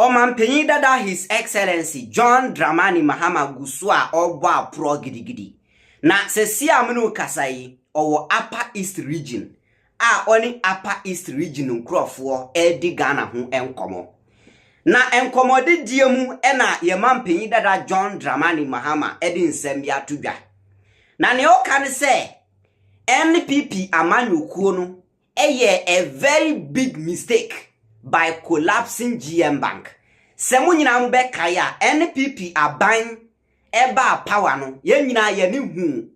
Omanpenyi dada His Excellency John Dramani Mahama gusua obwa pro gidigidi. Na sesi amunu kasai owo Upper East Region. Oni Upper East Region nkrofo edi Ghana ho enkomo. Na enkomo de diemu ena yemampenyi dada John Dramani Mahama edi nsem ya tudwa. Na ne o kan se NPP amanyukuo no a very big mistake by collapsing GM Bank. Semu nyina mbe kaya NPP aban eba power no ye nyina ye ni hu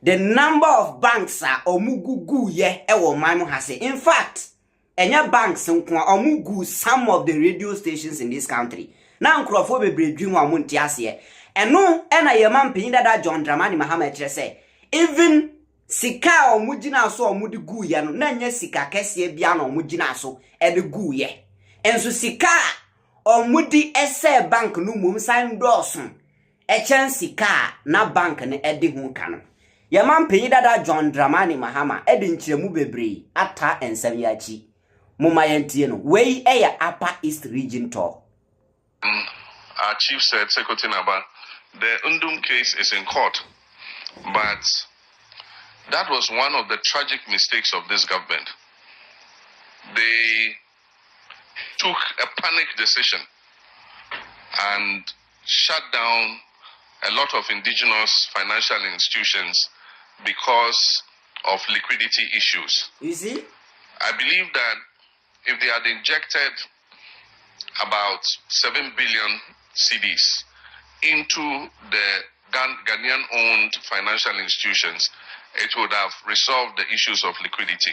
the number of banks are omugugu ye ewo man hase. In fact, enya banks nko omugu some of the radio stations in this country. Na nkrofo bebre dwin amu ntiase. Eno ena ye mampenyi dada John Dramani Mahama ekire se even sika omugina so omudi gu ye no na nya sika kese bia na omugina so ede gu ye. Enso sika omudi ese bank no mum sign dosun echen sika na bank ne ede hu kanu. Ye mampenyi dada John Dramani Mahama ede nkyeremu bebre ata ensem yachi. Muma yentie no we eya Upper East Region tour. Our chief said, Secretary Naba, the Ndum case is in court, but that was one of the tragic mistakes of this government. They took a panic decision and shut down a lot of indigenous financial institutions because of liquidity issues. You see? I believe that if they had injected about 7 billion cedis into the Ghanaian-owned financial institutions, it would have resolved the issues of liquidity.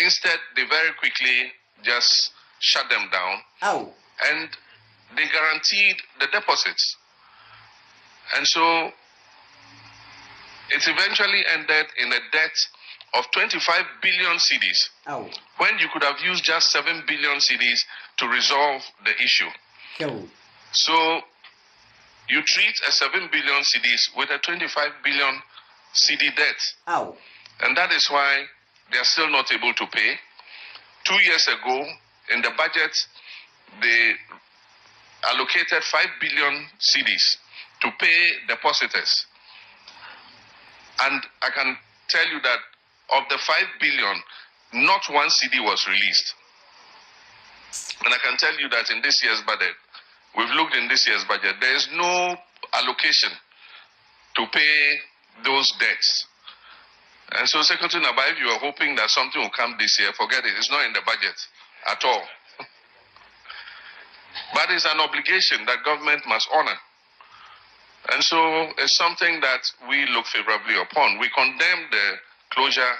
Instead, they very quickly just shut them down. Oh. And they guaranteed the deposits. And so it eventually ended in a debt of 25 billion cedis. Oh. When you could have used just 7 billion cedis to resolve the issue. Oh. So you treat a 7 billion cedis with a 25 billion CD debt. Oh. And that is why they are still not able to pay. 2 years ago, in the budget, they allocated 5 billion cedis to pay depositors. And I can tell you that of the 5 billion, not one CD was released. And I can tell you that in this year's budget, we've looked in this year's budget, there is no allocation to pay those debts. And so, Secretary Naba, if you are hoping that something will come this year, forget it. It's not in the budget at all. But it's an obligation that government must honor. And so it's something that we look favorably upon. We condemn the closure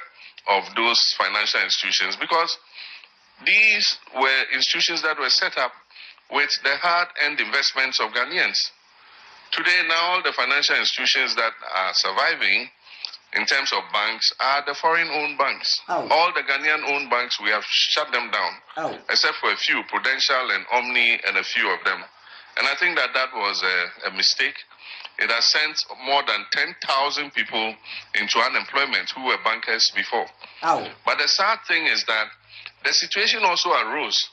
of those financial institutions because these were institutions that were set up with the hard-earned investments of Ghanaians. Today, now all the financial institutions that are surviving in terms of banks are the foreign-owned banks. Oh. All the Ghanaian-owned banks, we have shut them down, Oh. except for a few, Prudential and Omni and a few of them. And I think that that was a mistake. It has sent more than 10,000 people into unemployment who were bankers before. Oh. But the sad thing is that the situation also arose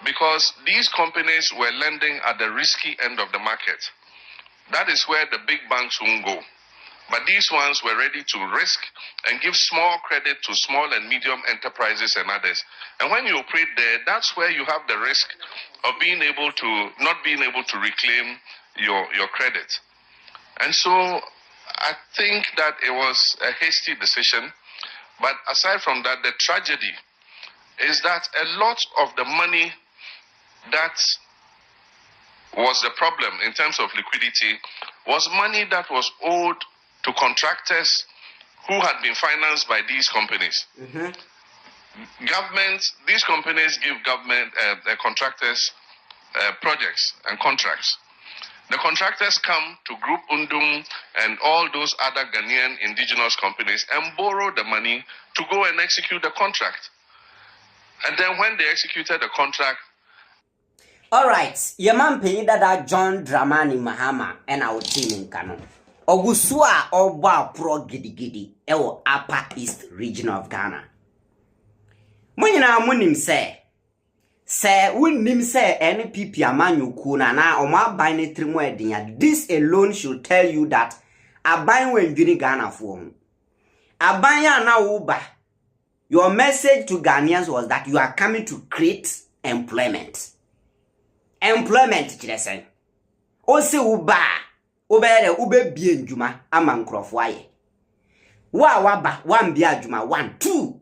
because these companies were lending at the risky end of the market. That is where the big banks won't go. But these ones were ready to risk and give small credit to small and medium enterprises and others. And when you operate there, that's where you have the risk of not being able to reclaim your credit. And so I think that it was a hasty decision. But aside from that, the tragedy is that a lot of the money that was the problem in terms of liquidity was money that was owed to contractors who had been financed by these companies. Mm-hmm. These companies give government contractors projects and contracts. The contractors come to Group Ndum and all those other Ghanaian indigenous companies and borrow the money to go and execute the contract. And then when they executed the contract, alright, yemampenyi dada John Dramani Mahama and our team in Kano. Ogusua oba pro gidigidi ewo Upper East Region of Ghana. Munyina munim se se wunnim se NPP amanyu ku na omo aban ne trimu edin. This alone should tell you that aban wendwini Ghana for. Aban ya na uba. Your message to Ghanaians was that you are coming to create employment. Employment chilesen. Ose uba. Obere ube bien juma ama nkrofo aye. Wa waba wambia juma 1 2.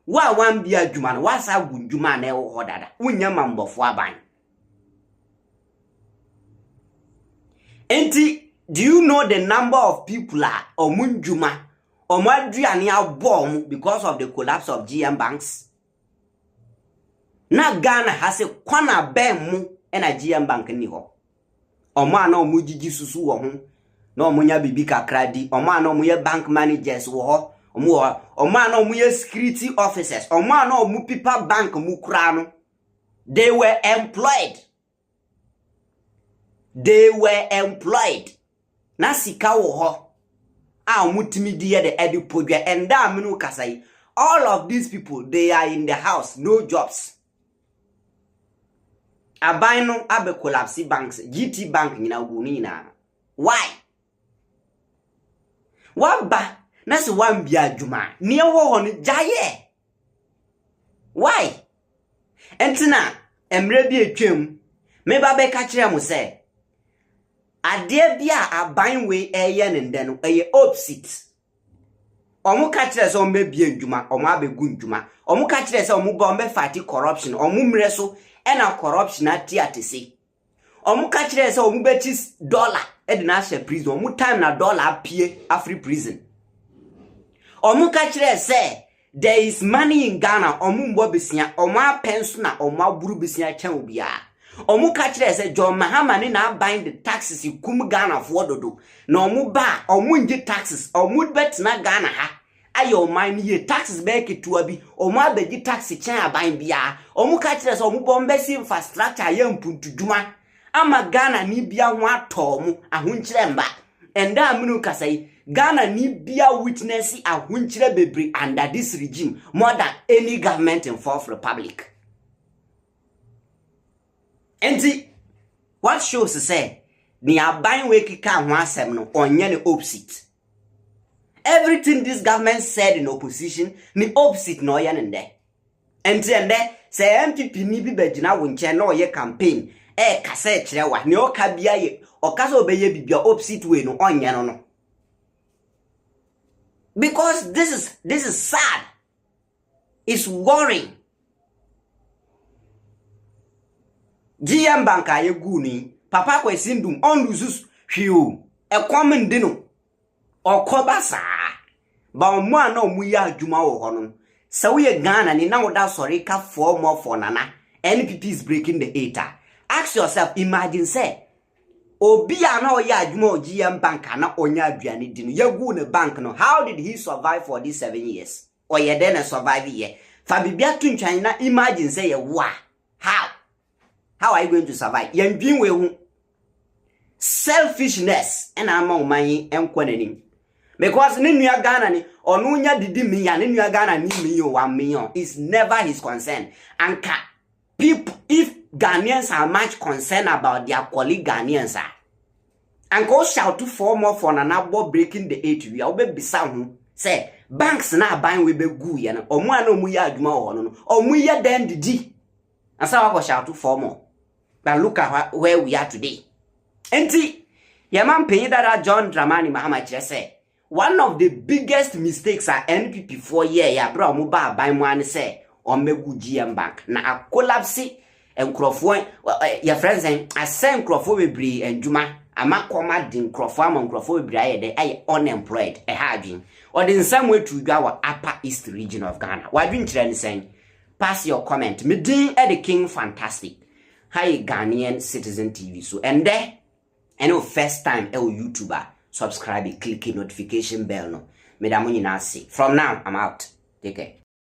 Wa wambia juma na wasa gunjuma na ewo hodada. Unya mambofo aban. Enti, do you know the number of people are omunjuma omaduane abom because of the collapse of GM banks? Na Ghana has a kwana bemu ena GM bank ni ho. Omo ana omujiji susu wo ho. Na omunya bibi kakradi, omo ana omuye bank managers wo ho. Omo ana omuye security officers, omo ana omu people bank mu kura no. They were employed. They were employed. Na sika wo ho. A omutimi die de edi podwa enda amenu kasai. All of these people, they are in the house, no jobs. Abaino abe collapse banks, GT bank nyina guni na. Why? Waba nasi wambia juma ni wo ho ni jaye. Why? Entina emre bi etwam me ba be ka kire mo se ade bia aban we eye ne nde no eye opposite. Omu ka kire se ombe bia ndwuma omu abegu ndwuma omu ka kire se omu ba ombe fight corruption omu mre so ena corruption ati atese omu ka kire se omu beti dollar edina she prison omu time na dollar apie afri prison omu ka kire se there is money in Ghana omu mbo besia omu apenso na omu aburu besia kyan obia omu ka kire se John Mahama ni na bind the taxes kum Ghana for dodo na omu ba omu ngi taxes omu bet na Ghana ha ayo man ye taxes be ketua bi omu abegi tax kyan aban bia omu ka kire se omu bombesi infrastructure ye mpuntuduma ama Ghana ni bia ho atom ahonkyere mba enda amunu kasai Ghana ni bia witness ahonkyere bebre under this regime more than any government in fourth republic. Enti what shows say ni aban we kika ho asem no onye ne opposite. Everything this government said in opposition ni opposite no ye nde. Enti ende say MPP ni bi begina wo nche na oye campaign kasa e kire wa ni o ka bia ye o kasa obeye bibia opposite way no onye no. Because this is sad. It's worrying. GM banka ye guni Paa Kwesi Nduom on lusus hwiu e kwam ndino okobasa ba omo ana omu ya adwuma wo ho no se wo ye Ghana ni na wo da sorry ka for more for nana NPP is breaking the eta. Ask yourself, imagine say obi ana o ya adwuma o GM bank na onya aduane di no ye gu ne bank no, how did he survive for these 7 years? Or ye then survive ye fa bibia tuntwan na imagine say ye wa how are you going to survive? Yendwin we hu selfishness and among my enkwanenim. Because ni nua Ghana ni onu nya didi mi ya ni nua Ghana ni mi 1 million is never his concern. Anka people, if Ghanaians are much concerned about their colleague Ghanaians are and go shout to form more for an abo breaking the 8 we obe bisa hu say banks na ban we be gu ye no omu ana omu ya adwuma ho no omu ye den didi asa wa go shout to form more. But look at where we are today. Enti yaman penyi dada John Dramani Mahama kire say one of the biggest mistakes are NPP 4 year ya bra omu ba ban mu an say omegu GM bank na a collapse enkrofo ya friends asen enkrofo bebre endwuma amakoma din enkrofo am enkrofo bebre ayede ay unemployed ha adwin or in some way to our upper east region of Ghana. Wadwin kire ni sen pass your comment me din the king fantastic. Hi Ghanaian Citizen TV. So and there and first time YouTuber subscribe, click the notification bell no. Me da mo nyina say. From now I'm out. Take care.